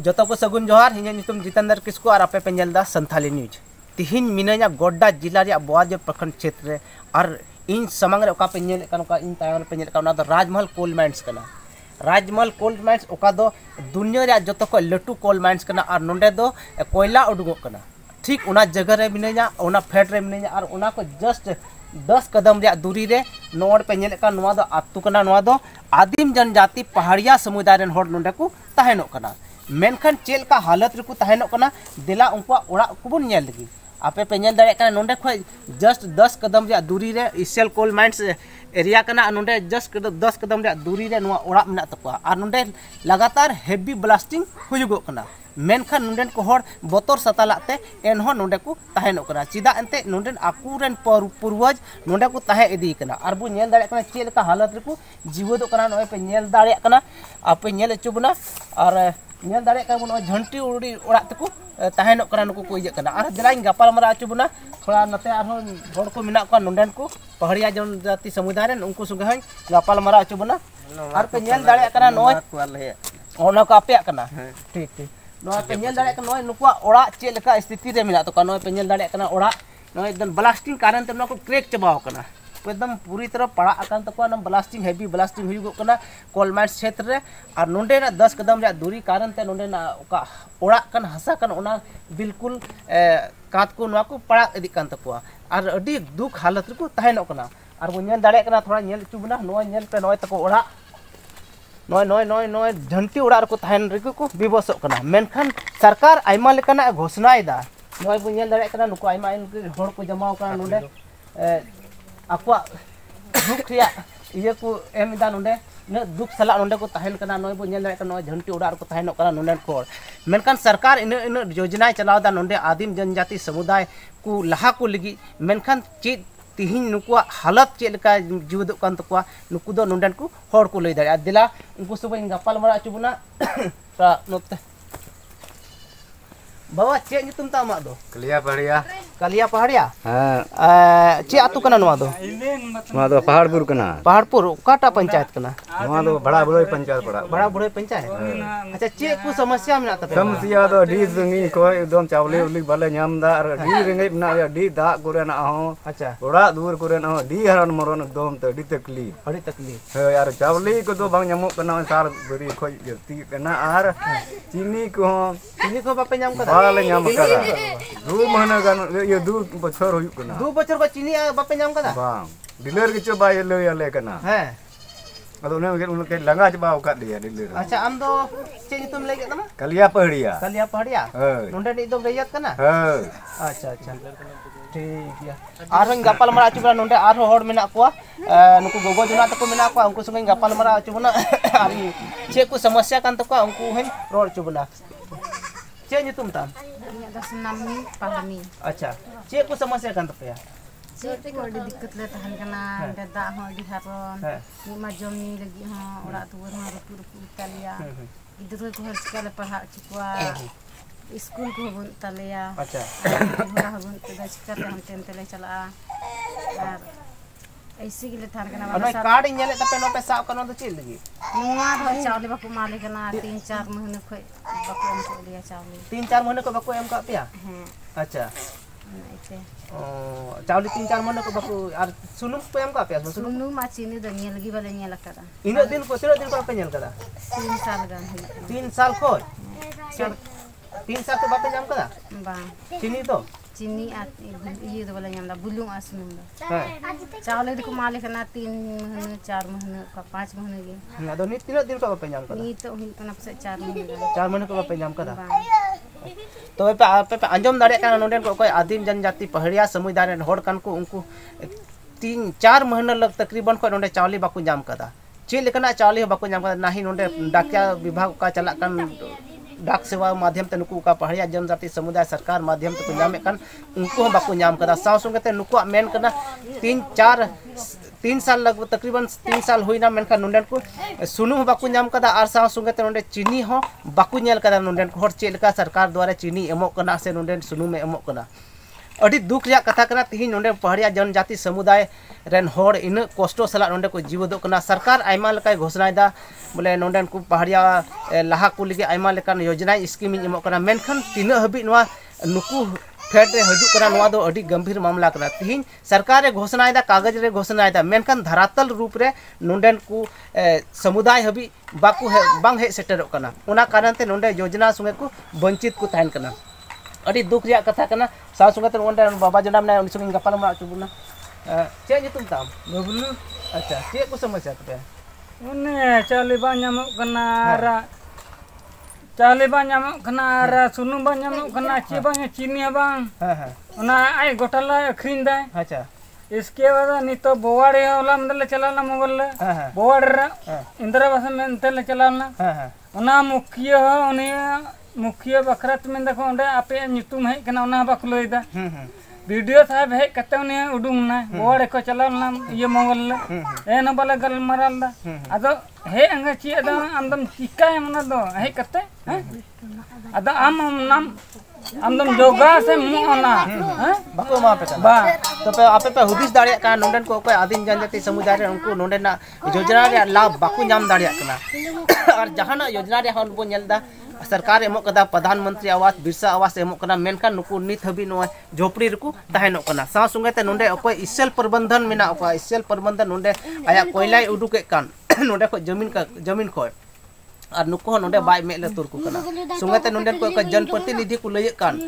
जोतो को सगुन जोहार हिंगे नितुम जितेंद्र किस्कू और आपे पे नेलदा संथाली न्यूज तिहिन मिनाया गोड्डा जिला रे बोआज प्रखंड क्षेत्र रे और इन समंग रे ओका पे नेल कन ओका इन तायन पे नेल कन राजमहल कोल माइंस कना राजमहल कोल माइंस ओका दो दुनिया रे जोतो को लटू कोल माइंस कना और नोंडे दो कोयला उडुगो कना ठीक उना जगह रे मिनाया उना फेड रे मिनाया और उना को जस्ट 10 कदम रे दूरी रे नोड पे नेल कन नोआ दो आतु कना नोआ दो आदिम जनजाति पहाड़िया समुदाय रेन होड़ नोंडे को तहनो कना मेनखान चेल का हालत रे को तहनो कना दिला उनका ओड़ा को बन नेल लगी आपे पे नेल दाड़े कना नोंडे खय जस्ट 10 कदम रे दूरी रे इसेल कोल माइंस एरिया कना नोंडे जस्ट 10 कदम रे दूरी रे नोआ ओड़ा मेना तकवा और नोंडे लगातार हेवी ब्लास्टिंग हुजुगो कना मेनखान नोंडेन को होड़ बोतर सतालाते एनहो नोंडे को तहनो कना चिदा एनते नोंडेन आकुरेन पूर्वज नोंडे को तहे इदी कना और बु नेल दाड़े कना चेल का हालत रे को जीवदो कना नोय पे नेल दाड़े कना आपे नेल चुबना और नेल दाड़े का बन झंटी उड़ी ओड़ा तको तहनो कना नुको को इजे कना और दिलाइन गपाल मरा चुबना थोड़ा नते आरो होड़ को मिना को नोंडेन को पहाड़िया जनजाति समुदाय रेन उनको संगे हय गपाल मरा चुबना और पे नेल दाड़े कना नोय ओना को आपे कना ठीक ठीक नोय पे नेल दाड़े कना नोय नुकुआ ओड़ा चे लेका स्थिति रे मिला तो का नोय पे नेल दाड़े कना ओड़ा नोय एकदम ब्लास्टिंग कारण ते नको क्रैक चबाव कना एकदम पूरी तरह पड़ा आकान तक ना ब्लास्टिंग हेवी ब्लास्टिंग हुई कना कोल माइंस क्षेत्र रे और नोंडे ना 10 कदम रे दूरी कारण ते नोंडे ना ओका ओड़ा कन हसा कन ओना बिल्कुल कात को नवा को पड़ा इदी कान तकवा और अडी दुख हालत रे को तहनो कना और वो नेल दाड़े कना थोड़ा नेल चुबना नोय नेल पे नोय तको ओड़ा नोय झंटी ओड़ा को तहन रे को विवसो कना मेनखान सरकार आइमा लेकना घोषणा इदा नोय बु नेल दाड़े कना नुको आइमा इन होड़ को जमाव कना नोंडे आपवा दुख रिया इये को एम दा नोंडे न दुख सला नोंडे को तहन कना नोय बु नेल दाड़े कना झंटी ओड़ा को तहनो कना नोंडे को मेनखान सरकार इन योजना चलाव दा नोंडे आदिम जनजाति समुदाय को लहा को लगी मेनखान चेद तिहिन नुकुआ हालत चेल का जीवदो कान तकवा नुकु दो नोंडेन को होड़ को लई दाड़े दिला उनको सब गपाल मरा चुबना नोते बाबा चे नितुम ता मा दो कलिया पहाड़िया हां चे आतु कना नवा दो पहाड़पुर कना पहाड़पुर काटा पंचायत कना नवा दो बड़ा बुढ़ई पंचायत पड़ा बड़ा बुढ़ई पंचायत अच्छा चे को समस्या मेना तपे समस्या दो डी संगी को एकदम चावले उली बाले नामदा और डी रेंगे ना डी दा करे ना हो अच्छा ओड़ा दूर करे ना डी हरन मरन एकदम तो डी तकलीफ है यार चावले को दो बांग nyamuk कना सार बरी खोई जती कना और चीनी को बापे नाम का बाले नाम करा 2 महीना गान ये 2 बछर हुई कना 2 बछर को चीनी बापे नाम कदा बांग डीलर के चबा ये ले कना है अदो उनके लंगा चबा का दिया डीलर अच्छा आम दो चे तुम ले गया कलिया पहाड़िया नोंडे नि दो गयत कना अच्छा ठीक है आरो गपाल मरा चुबा नोंडे आरो होड़ मेना को नुको गोगो जुना तको मेना को उनको संगे गपाल मरा चुबना आरी चे को समस्या कान तको उनको हेन रोड़ चुबना चे नितुम ताम दसनामी पहामी अच्छा चे को समस्या कान तपया चे को अडी दिक्कत ले तहन कना दा हो अडी हारोन निमा जमी लगी हो ओड़ा दुवर हो रुपु तलिया गिदरो को हस्काले पढ़ा चिकवा स्कूल को बन तलिया अच्छा होरा बन त चिकते हम टेन तले चला और ऐसे गिले थान कना वाला कार्ड इनेले तपे नो पे साव कनो तो चल लगी नुआ धर चावले बाकू माले कना 3-4 महीने खोय बाकू हम को लिया चावले 3-4 महीने को बाकू एम का पिया हां अच्छा ऐसे ओ चावले 3-4 महीने को बाकू और सुनुम पे एम का पिया सुनुम मा चीनी दनिया लगी वाले निया लकदा इन दिन को 3 दिन को 3 साल गन 3 साल को 3 साल तो बापे नाम कदा बा चीनी तो चीनी ये तो वाला नाम बुलू आसनुम हां चावले देखो माले कना 3 महीने 4 महीने का 5 महीने के ना दो नि 3 दिन को बापे नाम कदा नी तो हिल कना से 4 महीने को बापे नाम कदा तो पे अंजम दाड़े का नोंडेन को कोई आदिम जनजाति पहाड़िया समुदाय रे होड़ कान को उनको 3-4 महीना लग तकरीबन को नोंडे चावली बाकू नाम कदा चे लेकना चावली बाकू नाम कदा नाही नोंडे डाकिया विभाग का चला कान डाक सेवा माध्यम ते नुकु का पहाड़िया जनजाति समुदाय सरकार माध्यम ते नामे कान उनको बाकू नाम कदा साव संगे ते नुकु मेन कना 3 साल लगभग तकरीबन 3 साल हुईना मेनका नोंडेन को सुनु बाकू नाम कदा और साव संगे ते नोंडे चीनी हो बाकू नेल कदा नोंडेन को हर चेलका सरकार द्वारा चीनी एमो कना से नोंडेन सुनु में एमो कना अड़ी दुख रिया कथा कना तिहिन नोंडे पहाड़िया जनजाति समुदाय रेन होड़ इन कष्टो सला नोंडे को जीवदो कना सरकार आयमा लेकाय घोषणायदा बोले नोंडे को पहाड़िया लाहा को लगे आयमा लेकान योजना स्कीम इमो कना मेनखान तिना हबी नवा नुकु फेड रे हजू कना नवा दो अड़ी गंभीर मामला कना तिहिन सरकार रे घोषणायदा कागज रे घोषणायदा मेनखान धरातल रूप रे नोंडे को समुदाय हबी बाकु बांग हे सेटरो कना उना कारण ते नोंडे योजना संगे को वंचित को तहन कना अड़ी दुख रिया कथा कना सा संगे ते नोंडे बाबा जनाम ना उनि संगे गपाल मा चुबुना चे nyutum tam बबलू अच्छा चे को समस्या पे उन्हें चाली बान्यामो कना रा चाली बान्यामो कना रा सुनु बान्यामो कना ची बांग चीनी बांग हां हां उना आई गोटाला अखरीन दाय अच्छा इसके बाद नितो बोवाड़े होला मतलब चलाना मोगल हां हां बोवाड़ इंदिरा बस में तेल चलाना हां हां उना मुखिया उनी मुखिया बखरत में देखो ओंडे आपे nyutum है कना उना बाकुलोइदा वीडियो साहब है कते उनी उडुंगना बोवाड़े को चलाना ये मोगल ए न बाले गल मरलदा अदो हे अंगा ची अदो आमदम चिका एमना दो हे कते अदो आम नाम आमदम जोगा से मुना बाको मा पे बा तो पे आपे पे हुदिस दाड़िया का नोंडन को कोई आदिम जनजाति समुदाय रे उनको नोंडे ना योजना रे लाभ बाको नाम दाड़िया कना और जहाना योजना रे हन बो नेलदा सरकार एमो कदा प्रधानमंत्री आवास बिरसा आवास एमो कना मेनखान नुकु नित हबी नो झोपड़ी रकु तहनो कना सा संगे ते नोंडे अकोय इसेल प्रबंधन मेना अकोय इसेल प्रबंधन नोंडे आया कोयलाय उडुके कान नोंडे को जमीन को और नुको नोंडे बाय मेले तुर को कना संगे ते नोंडे को जनप्रतिनिधि को लय कान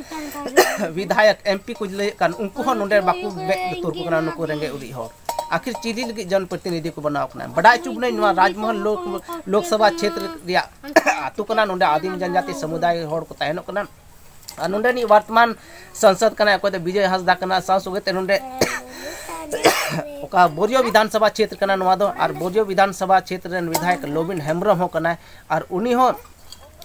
विधायक एमपी को लय कान उनको हो नोंडे बाकु बे तुर को कना नुको रेंगे उरी हो आखिर चीरी लगी जनप्रतिनिधि को बनाव कना बड़ा चुबने राजमहल लोकसभा क्षेत्र रिया आतु कना नोंडे आदिम जनजाति समुदाय होड़ को तहनो कना नोंडे नि वर्तमान संसद कना को विजय हंसदा कना सा सुगे ते नोंडे ओका बोरियो विधानसभा क्षेत्र कना नवा दो और बोरियो विधानसभा क्षेत्र रेन विधायक लोबिन हेम्ब्रम हो कना और उनी हो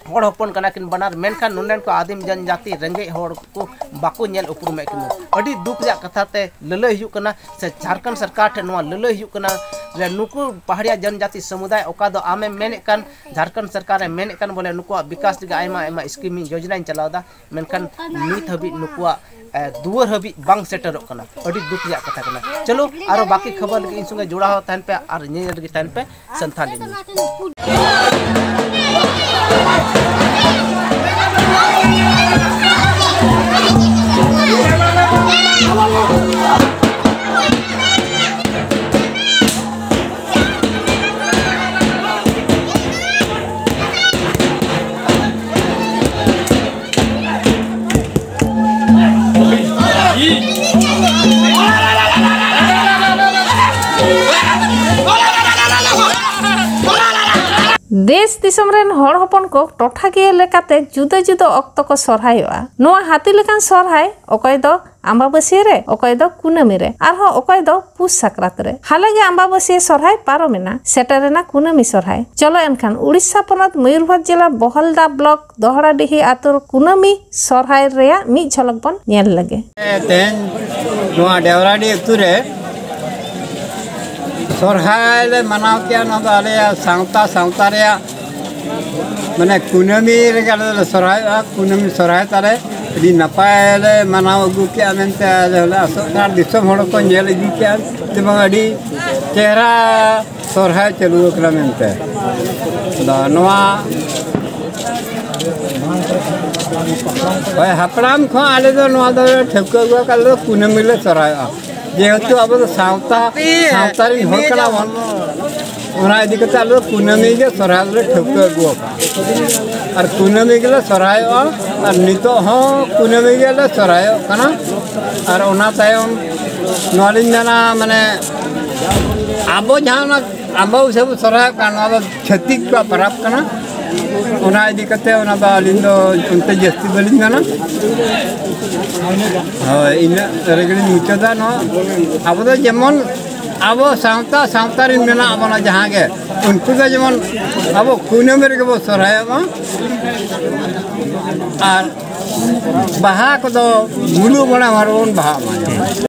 होड़ हपन कना किन बनार मेनखान नोंडेन को आदिम जनजाति रेंगे होड़ को बाको नेल उपरुमे किन अडी दुख रिया कथा ते ललय हियु कना से झारखंड सरकार ठे नवा ललय हियु कना रे नुकु पहाड़िया जनजाति समुदाय ओका दो आमे मेने कान झारखंड सरकार रे मेने कान बोले नुकु विकास लगे आयमा आयमा स्कीम योजना चलावदा मेनखान नित हबी नुकु दुवर हबी बांग सेटरो कना अडी दुख रिया कथा कना चलो आरो बाकी खबर लगे इन संगे जुड़ा हो तहन पे और ने लगे तहन पे संथाली देश दिसम रेन होड़ हपन को टोठाकिया लेकाते जुदा जुदा ऑक्तो को सरहायोआ नोआ हाथी लेकान सरहाय ओकय दो आम्बाबसिया रे ओकय दो कुनामी रे आरो ओकय दो पुस साकरात रे हालेगे आम्बाबसिया सरहाय पारोमेना सेटरेना कुनामी सरहाय चलो एनखान उड़ीसा पनत मयूरभंज जिला बहलदा ब्लॉक दोहड़ाडीही आतुर कुनामी सरहाय रेया मी झलक बन नेल लगे तेन नोआ देवराडी अतुरे सरहाय ले मनाव किया न आले सावता रे माने कुनामी रे गले सरहाय कुनामी सरहाय तारे अभी नपाय ले मनाव अगु किया मेनते आले सरकार दिसम होड़ को नेल इदी किया तेम अडी चेहरा सरहाय चलु ओकरा मेनते नोआ ओय हापराम खो आले दो नोआ दो ठेको गो काले कुनामी ले सरहाय जेहेतु अब सावतारी होकना वन ओना इदी कते आलो कुनामी के सरहाय रे ठेको गो और कुनामी के सरहाय और नितो हो कुनामी के सरहाय कना और ओना तायम नलिन जाना माने आबो जाना आबो सब सरहाय काना छत्तीस का परब कना ओना इदी कते ओना दा लिंदो उनते जस्ती बलिन जाना इन रेगड़ी मुचदा न अब तो जेमन अब सावतारी मेना अब जहाँ के उनको तो जेमन अब कुनामी रे के सरहाय और बाहा को तो मुलु बना मारोन बाहा